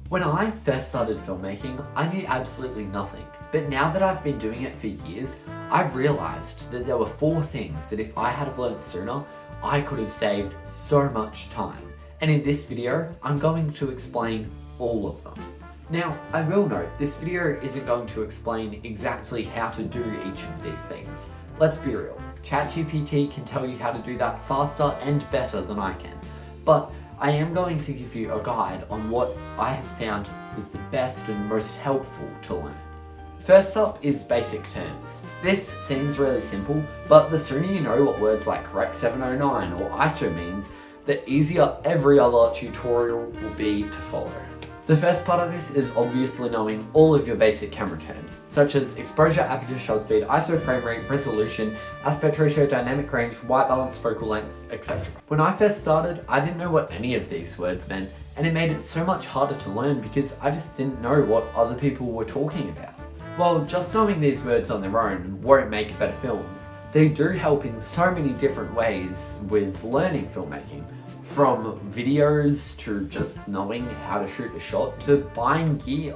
When I first started filmmaking, I knew absolutely nothing. But now that I've been doing it for years, I've realized that there were 4 things that if I had have learned sooner, I could have saved so much time. And in this video, I'm going to explain all of them. Now, I will note, this video isn't going to explain exactly how to do each of these things. Let's be real, ChatGPT can tell you how to do that faster and better than I can. But I am going to give you a guide on what I have found is the best and most helpful to learn. First up is basic terms. This seems really simple, but the sooner you know what words like Rec 709 or ISO means, the easier every other tutorial will be to follow. The first part of this is obviously knowing all of your basic camera terms, such as exposure, aperture, shutter speed, ISO frame rate, resolution, aspect ratio, dynamic range, white balance, focal length, etc. When I first started, I didn't know what any of these words meant, and it made it so much harder to learn because I just didn't know what other people were talking about. While just knowing these words on their own won't make better films, they do help in so many different ways with learning filmmaking. From videos to just knowing how to shoot a shot to buying gear.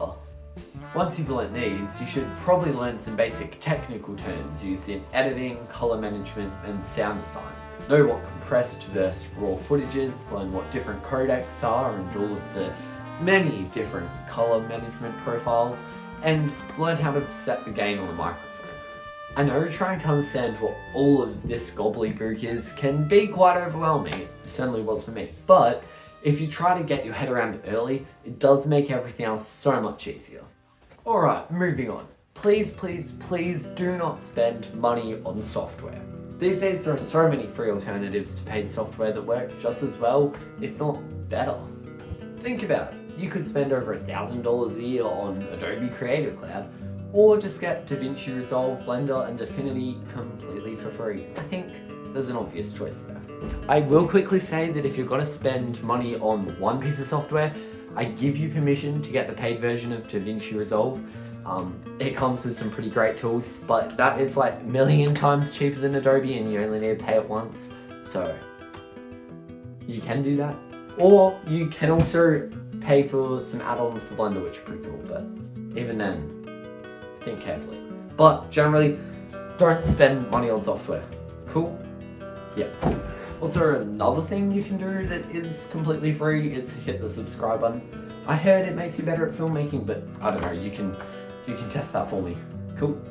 Once you've learned these, you should probably learn some basic technical terms used in editing, color management, and sound design. Know what compressed versus raw footage is, learn what different codecs are and all of the many different color management profiles, and learn how to set the gain on a microphone. I know trying to understand what all of this gobbledygook is can be quite overwhelming, it certainly was for me, but if you try to get your head around it early, it does make everything else so much easier. Alright, moving on. Please, please, please do not spend money on software. These days there are so many free alternatives to paid software that work just as well, if not better. Think about it, you could spend over $1,000 a year on Adobe Creative Cloud, or just get DaVinci Resolve, Blender, and Affinity completely for free. I think there's an obvious choice there. I will quickly say that if you're gonna spend money on one piece of software, I give you permission to get the paid version of DaVinci Resolve. It comes with some pretty great tools, but that is like a million times cheaper than Adobe and you only need to pay it once. So you can do that. Or you can also pay for some add-ons for Blender, which are pretty cool, but even then, think carefully. But generally, don't spend money on software. Cool? Yeah. Also, another thing you can do that is completely free is hit the subscribe button. I heard it makes you better at filmmaking, but I don't know, you can test that for me. Cool?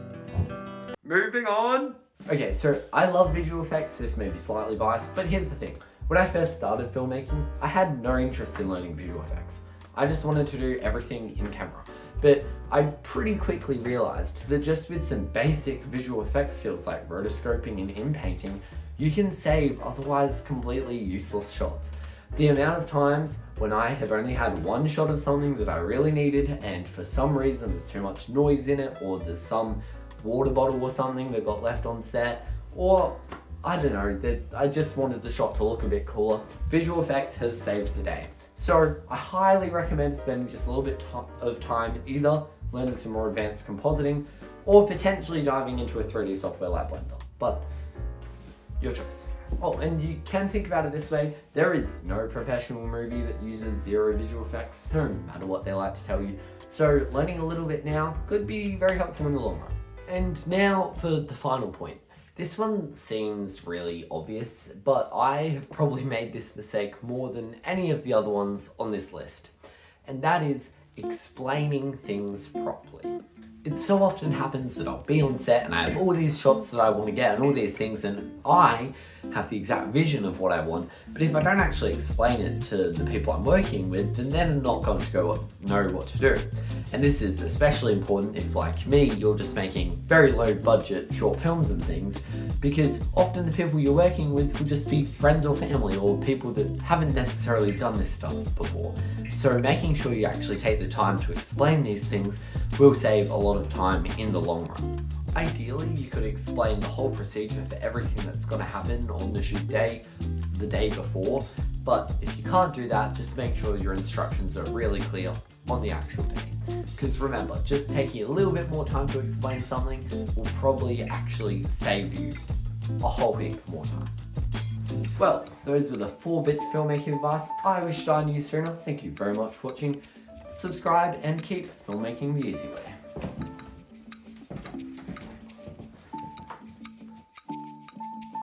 Moving on! Okay, so I love visual effects, this may be slightly biased, but here's the thing. When I first started filmmaking, I had no interest in learning visual effects. I just wanted to do everything in camera. But I pretty quickly realized that just with some basic visual effects skills like rotoscoping and inpainting, you can save otherwise completely useless shots. The amount of times when I have only had one shot of something that I really needed and for some reason there's too much noise in it, or there's some water bottle or something that got left on set, or I don't know, that I just wanted the shot to look a bit cooler, visual effects has saved the day. So I highly recommend spending just a little bit of time either learning some more advanced compositing or potentially diving into a 3D software like Blender, but your choice. Oh, and you can think about it this way, there is no professional movie that uses zero visual effects, no matter what they like to tell you. So learning a little bit now could be very helpful in the long run. And now for the final point. This one seems really obvious, but I have probably made this mistake more than any of the other ones on this list. And that is explaining things properly. It so often happens that I'll be on set and I have all these shots that I want to get and all these things, and I have the exact vision of what I want, but if I don't actually explain it to the people I'm working with, then they're not going to know what to do. And this is especially important if, like me, you're just making very low budget short films and things, because often the people you're working with will just be friends or family or people that haven't necessarily done this stuff before. So making sure you actually take the time to explain these things will save a lot of time in the long run. Ideally, you could explain the whole procedure for everything that's going to happen on the shoot day, the day before, but if you can't do that, just make sure your instructions are really clear on the actual day. Because remember, just taking a little bit more time to explain something will probably actually save you a whole heap more time. Well, those were the 4 bits filmmaking advice I wished I knew sooner. Thank you very much for watching. subscribe, and keep filmmaking the easy way.